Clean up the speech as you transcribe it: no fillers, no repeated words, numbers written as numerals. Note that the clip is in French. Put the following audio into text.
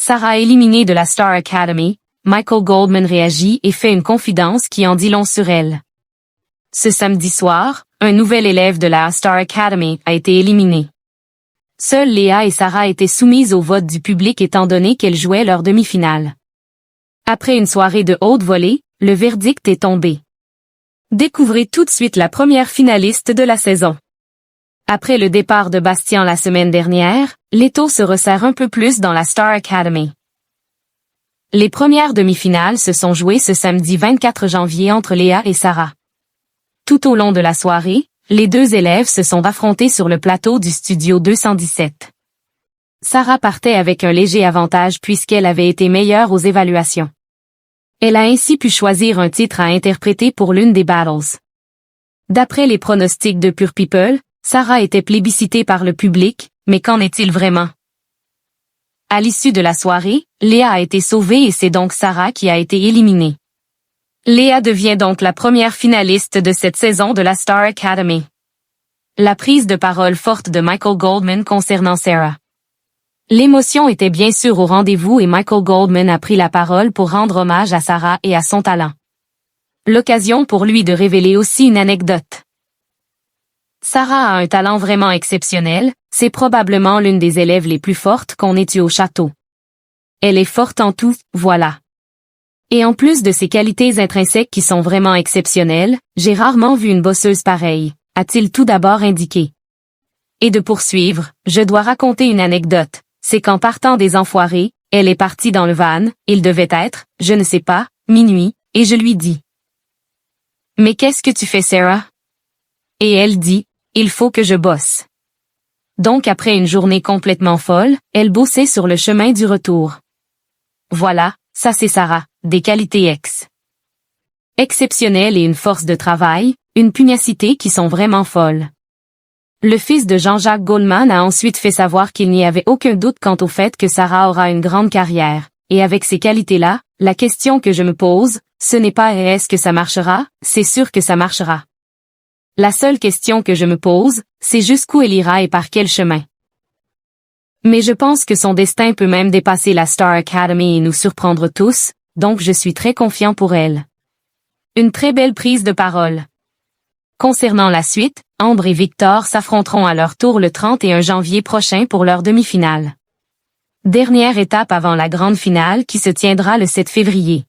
Sarah éliminée de la Star Academy, Michael Goldman réagit et fait une confidence qui en dit long sur elle. Ce samedi soir, un nouvel élève de la Star Academy a été éliminé. Seules Léa et Sarah étaient soumises au vote du public étant donné qu'elles jouaient leur demi-finale. Après une soirée de haute volée, le verdict est tombé. Découvrez tout de suite la première finaliste de la saison. Après le départ de Bastien la semaine dernière, l'étau se resserre un peu plus dans la Star Academy. Les premières demi-finales se sont jouées ce samedi 24 janvier entre Léa et Sarah. Tout au long de la soirée, les deux élèves se sont affrontés sur le plateau du studio 217. Sarah partait avec un léger avantage puisqu'elle avait été meilleure aux évaluations. Elle a ainsi pu choisir un titre à interpréter pour l'une des battles. D'après les pronostics de Pure People, Sarah était plébiscitée par le public, mais qu'en est-il vraiment? À l'issue de la soirée, Léa a été sauvée et c'est donc Sarah qui a été éliminée. Léa devient donc la première finaliste de cette saison de la Star Academy. La prise de parole forte de Michael Goldman concernant Sarah. L'émotion était bien sûr au rendez-vous et Michael Goldman a pris la parole pour rendre hommage à Sarah et à son talent. L'occasion pour lui de révéler aussi une anecdote. Sarah a un talent vraiment exceptionnel, c'est probablement l'une des élèves les plus fortes qu'on ait eues au château. Elle est forte en tout, voilà. Et en plus de ses qualités intrinsèques qui sont vraiment exceptionnelles, j'ai rarement vu une bosseuse pareille, a-t-il tout d'abord indiqué. Et de poursuivre, je dois raconter une anecdote, c'est qu'en partant des Enfoirés, elle est partie dans le van, il devait être, je ne sais pas, minuit, et je lui dis. Mais qu'est-ce que tu fais Sarah? Et elle dit, il faut que je bosse. Donc après une journée complètement folle, elle bossait sur le chemin du retour. Voilà, ça c'est Sarah, des qualités exceptionnelles et une force de travail, une pugnacité qui sont vraiment folles. Le fils de Jean-Jacques Goldman a ensuite fait savoir qu'il n'y avait aucun doute quant au fait que Sarah aura une grande carrière, et avec ces qualités-là, la question que je me pose, ce n'est pas est-ce que ça marchera, c'est sûr que ça marchera. La seule question que je me pose, c'est jusqu'où elle ira et par quel chemin. Mais je pense que son destin peut même dépasser la Star Academy et nous surprendre tous, donc je suis très confiant pour elle. Une très belle prise de parole. Concernant la suite, Ambre et Victor s'affronteront à leur tour le 31 janvier prochain pour leur demi-finale. Dernière étape avant la grande finale qui se tiendra le 7 février.